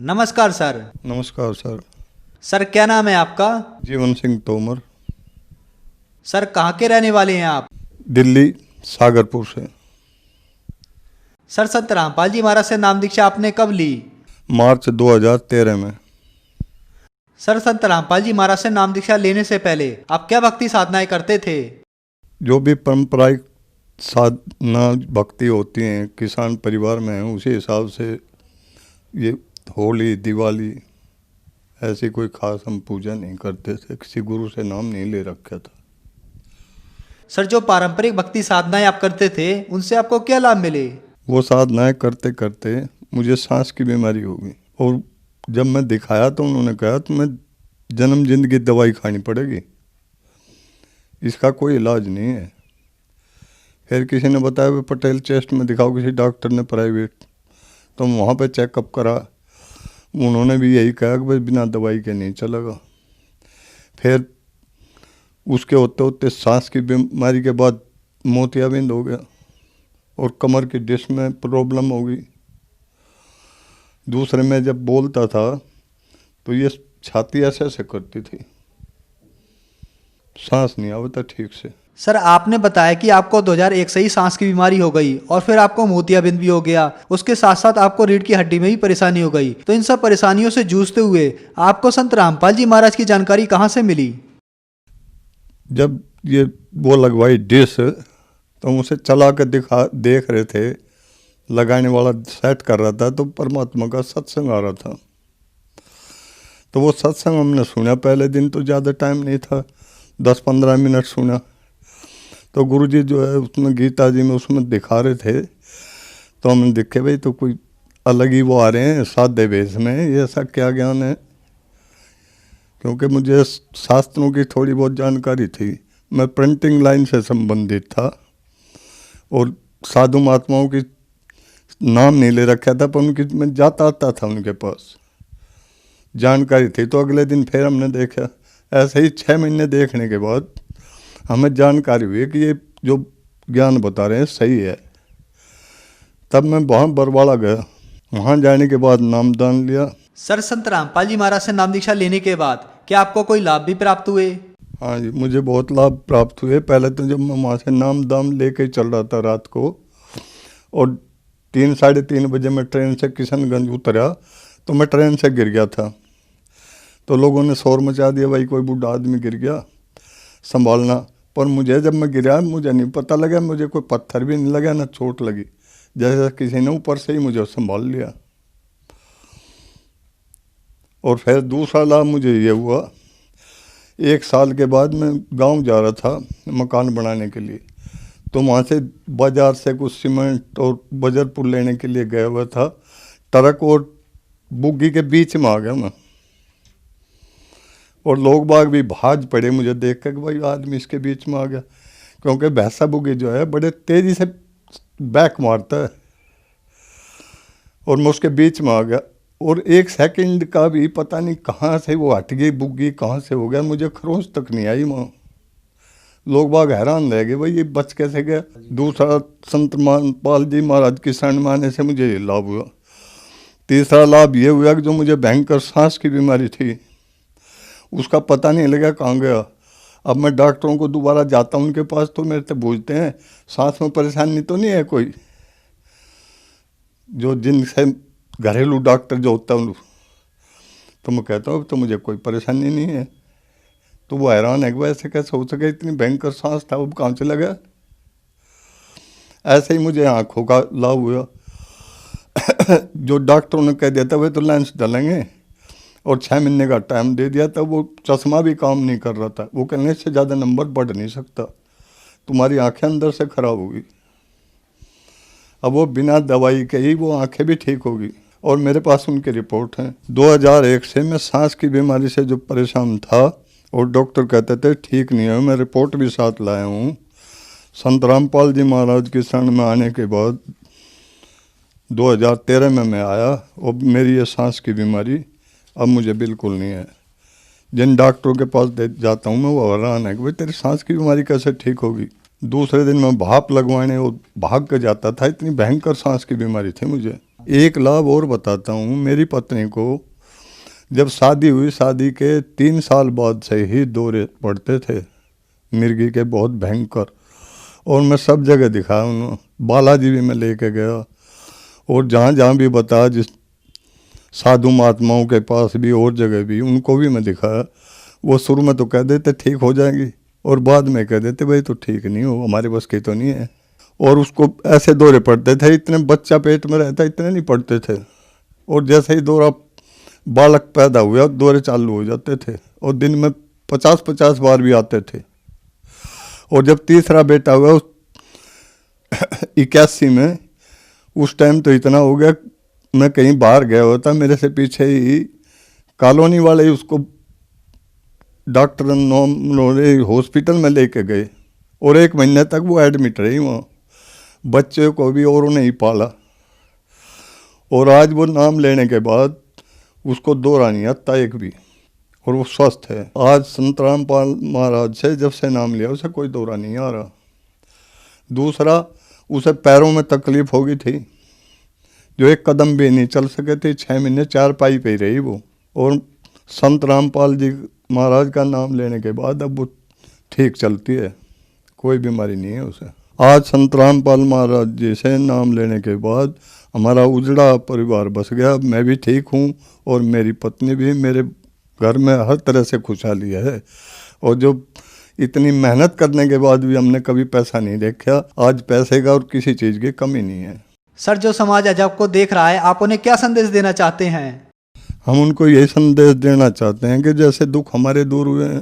नमस्कार सर। नमस्कार sir. Sir क्या नाम है आपका? जीवन सिंह तोमर। सर कहाँ के रहने वाले हैं आप? दिल्ली सागरपुर से। सर संत रामपाल जी महाराज से नाम दीक्षा आपने कब ली? मार्च 2013 में। सर संत रामपाल जी महाराज से नाम दीक्षा लेने से पहले आप क्या भक्ति साधनाएं करते थे? जो भी पारंपरिक साधना भक्ति होती हैं, किसान परिवार में हैं, उसी हिसाब से ये होली दिवाली ऐसी कोई खास हम पूजा नहीं करते थे। किसी गुरु से नाम नहीं ले रखा था। सर जो पारंपरिक भक्ति साधनाएं आप करते थे उनसे आपको क्या लाभ मिले? वो साधनाएं करते करते मुझे सांस की बीमारी हो गई और जब मैं दिखाया तो उन्होंने कहा तुम्हें जन्म जिंदगी दवाई खानी पड़ेगी, इसका कोई इलाज नहीं है। फिर किसी ने बताया भाई पटेल चेस्ट में दिखाओ किसी डॉक्टर ने प्राइवेट, तो वहाँ पे चेकअप करा। उन्होंने भी यही कहा कि भाई बिना दवाई के नहीं चलेगा। फिर उसके होते होते सांस की बीमारी के बाद मोतियाबिंद हो गया और कमर की डिस्क में प्रॉब्लम हो गई। दूसरे में जब बोलता था तो ये छाती ऐसे ऐसे करती थी, सांस नहीं आवता ठीक से। सर आपने बताया कि आपको 2001 से ही सांस की बीमारी हो गई और फिर आपको मोतियाबिंद भी हो गया, उसके साथ साथ आपको रीढ़ की हड्डी में भी परेशानी हो गई। तो इन सब परेशानियों से जूझते हुए आपको संत रामपाल जी महाराज की जानकारी कहाँ से मिली? जब ये वो लगवाई डिश तो उसे चला कर देख रहे थे, लगाने वाला सेट कर रहा था, तो परमात्मा का सत्संग आ रहा था। तो वो सत्संग हमने सुना। पहले दिन तो ज़्यादा टाइम नहीं था, 10-15 मिनट सुना। तो गुरुजी जो है उसमें गीता जी में उसमें दिखा रहे थे, तो हमने देखे भाई तो कोई अलग ही वो आ रहे हैं सादे वेश में, ये ऐसा क्या ज्ञान है। क्योंकि मुझे शास्त्रों की थोड़ी बहुत जानकारी थी, मैं प्रिंटिंग लाइन से संबंधित था और साधु महात्माओं की नाम नहीं ले रखा था, पर उनकी मैं जाता आता था, उनके पास जानकारी थी। तो अगले दिन फिर हमने देखा। ऐसे ही 6 महीने देखने के बाद हमें जानकारी हुई कि ये जो ज्ञान बता रहे हैं सही है। तब मैं वहाँ बरवाड़ा गया, वहाँ जाने के बाद नामदान लिया। सर संत रामपाल जी महाराज से नाम दीक्षा लेने के बाद क्या आपको कोई लाभ भी प्राप्त हुए? हाँ जी, मुझे बहुत लाभ प्राप्त हुए। पहले तो जब मैं वहाँ से नाम दाम लेके चल रहा था रात को और 3-3:30 बजे मैं ट्रेन से किशनगंज उतरा, तो मैं ट्रेन से गिर गया था। तो लोगों ने शोर मचा दिया, भाई कोई बूढ़ा आदमी गिर गया, संभालना। पर मुझे जब मैं गिरा मुझे नहीं पता लगा, मुझे कोई पत्थर भी नहीं लगा ना चोट लगी, जैसे किसी ने ऊपर से ही मुझे संभाल लिया। और फिर दूसरा लाभ मुझे ये हुआ, 1 साल के बाद मैं गांव जा रहा था मकान बनाने के लिए। तो वहाँ से बाजार से कुछ सीमेंट और बजरपुर लेने के लिए गया हुआ था। ट्रक और बुग्गी के बीच में आ गया मैं, और लोग बाग भी भाज पड़े मुझे देख कर कि भाई आदमी इसके बीच में आ गया। क्योंकि भैंसा बुग्गी जो है बड़े तेज़ी से बैक मारता है, और मैं उसके बीच में आ गया। और 1 सेकंड का भी पता नहीं कहाँ से वो हट गई बुग्गी, कहाँ से हो गया, मुझे खरोंच तक नहीं आई वहाँ। लोग बाग हैरान रह गए, भाई ये बच कैसे गया। दूसरा संत रामपाल जी महाराज की शरण में आने से मुझे ये लाभ हुआ। तीसरा लाभ ये हुआ कि जो मुझे भयंकर सांस की बीमारी थी उसका पता नहीं लगा कहाँ गया। अब मैं डॉक्टरों को दोबारा जाता हूँ उनके पास, तो मेरे से पूछते हैं सांस में परेशानी तो नहीं है कोई, जो जिनसे घरेलू डॉक्टर जो होता है। तो मैं कहता हूँ तो मुझे कोई परेशानी नहीं है। तो वो हैरान है कि वैसे कैसे हो सके, इतनी भयंकर सांस था वो कहाँ से लगा। ऐसे ही मुझे आँखों का लाभ हुआ। जो डॉक्टरों ने कह दिया था वे तो लेंस डालेंगे, और 6 महीने का टाइम दे दिया था, वो चश्मा भी काम नहीं कर रहा था। वो कहने से ज़्यादा नंबर बढ़ नहीं सकता, तुम्हारी आंखें अंदर से खराब होगी। अब वो बिना दवाई के ही वो आंखें भी ठीक होगी, और मेरे पास उनकी रिपोर्ट हैं। 2001 से मैं सांस की बीमारी से जो परेशान था और डॉक्टर कहते थे ठीक नहीं है, मैं रिपोर्ट भी साथ लाया हूँ। संत रामपाल जी महाराज की शरण में आने के बाद 2013 में मैं आया, और मेरी ये सांस की बीमारी अब मुझे बिल्कुल नहीं है। जिन डॉक्टरों के पास जाता हूँ मैं वो हैरान है कि भाई तेरी सांस की बीमारी कैसे ठीक होगी। दूसरे दिन मैं भाप लगवाने और भाग कर जाता था, इतनी भयंकर सांस की बीमारी थी मुझे। एक लाभ और बताता हूँ, मेरी पत्नी को जब शादी हुई, शादी के 3 साल बाद से ही दौरे पड़ते थे मिर्गी के, बहुत भयंकर। और मैं सब जगह दिखाया उन्होंने, बालाजी भी मैं लेके गया, और जहाँ जहाँ भी बताया, जिस साधु महात्माओं के पास भी और जगह भी, उनको भी मैं दिखाया। वो शुरू में तो कह देते ठीक हो जाएंगी, और बाद में कह देते भाई तो ठीक नहीं हो, हमारे बस की तो नहीं है। और उसको ऐसे दौरे पड़ते थे, इतने बच्चा पेट में रहता इतने नहीं पड़ते थे, और जैसे ही दौरा बालक पैदा हुआ दौरे चालू हो जाते थे, और दिन में 50-50 बार भी आते थे। और जब तीसरा बेटा हुआ 81 में, उस टाइम तो इतना हो गया, मैं कहीं बाहर गया होता, मेरे से पीछे ही कॉलोनी वाले उसको डॉक्टर नॉर्मल हॉस्पिटल में लेके गए, और 1 महीने तक वो एडमिट रही वहाँ, बच्चे को भी और उन्हें ही पाला। और आज वो नाम लेने के बाद उसको दौरा नहीं आता एक भी, और वो स्वस्थ है। आज संत रामपाल महाराज से जब से नाम लिया उसे कोई दौरा नहीं आ रहा। दूसरा, उसे पैरों में तकलीफ हो गई थी, जो 1 कदम भी नहीं चल सके थे, 6 महीने चारपाई पे ही रही वो। और संत रामपाल जी महाराज का नाम लेने के बाद अब वो ठीक चलती है, कोई बीमारी नहीं है उसे। आज संत रामपाल महाराज जी से नाम लेने के बाद हमारा उजड़ा परिवार बस गया, मैं भी ठीक हूँ, और मेरी पत्नी भी, मेरे घर में हर तरह से खुशहाली है। और जो इतनी मेहनत करने के बाद भी हमने कभी पैसा नहीं देखा, आज पैसे का और किसी चीज़ की कमी नहीं है। सर, जो समाज आज आपको देख रहा है, आप उन्हें क्या संदेश देना चाहते हैं? हम उनको यही संदेश देना चाहते हैं कि जैसे दुख हमारे दूर हुए हैं,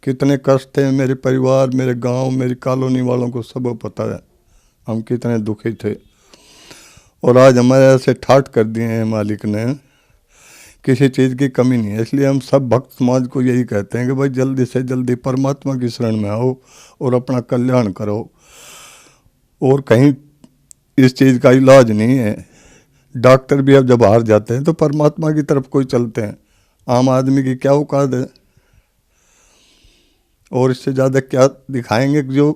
कितने कष्ट थे मेरे परिवार, मेरे गांव, मेरी कॉलोनी वालों को सब पता है हम कितने दुखी थे। और आज हमारे ऐसे ठाट कर दिए हैं मालिक ने, किसी चीज़ की कमी नहीं है। इसलिए हम सब भक्त समाज को यही कहते हैं कि भाई जल्दी से जल्दी परमात्मा की शरण में आओ और अपना कल्याण करो। और कहीं इस चीज़ का इलाज नहीं है, डॉक्टर भी अब जब हार जाते हैं तो परमात्मा की तरफ कोई चलते हैं। आम आदमी की क्या औकात है, और इससे ज़्यादा क्या दिखाएंगे? जो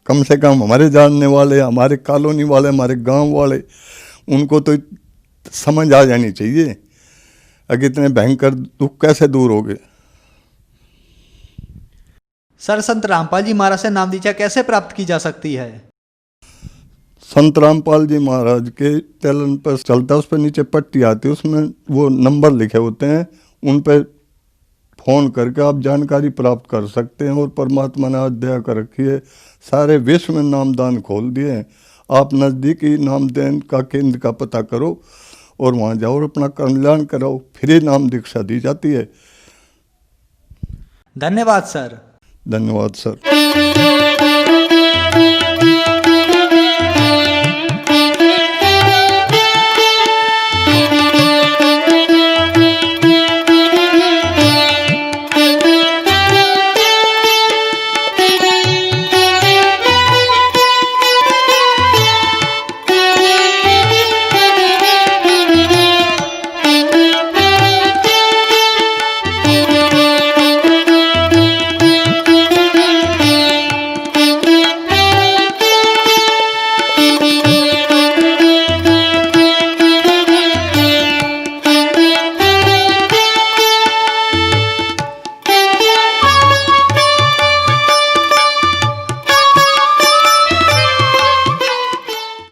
कम से कम हमारे जानने वाले, हमारे कॉलोनी वाले, हमारे गांव वाले, उनको तो समझ आ जानी चाहिए अगर इतने भयंकर दुख कैसे दूर हो गए। सर, संत रामपाल जी महाराज से नाम दीक्षा कैसे प्राप्त की जा सकती है? संत रामपाल जी महाराज के चैनल पर चलता है, उस पर नीचे पट्टी आती है, उसमें वो नंबर लिखे होते हैं, उन पर फ़ोन करके आप जानकारी प्राप्त कर सकते हैं। और परमात्मा ने आज दया कर रखी है, सारे विश्व में नामदान खोल दिए हैं। आप नज़दीकी नामदान का केंद्र का पता करो और वहाँ जाओ और अपना कल्याण कराओ, फ्री नाम दीक्षा दी जाती है। धन्यवाद सर। धन्यवाद सर।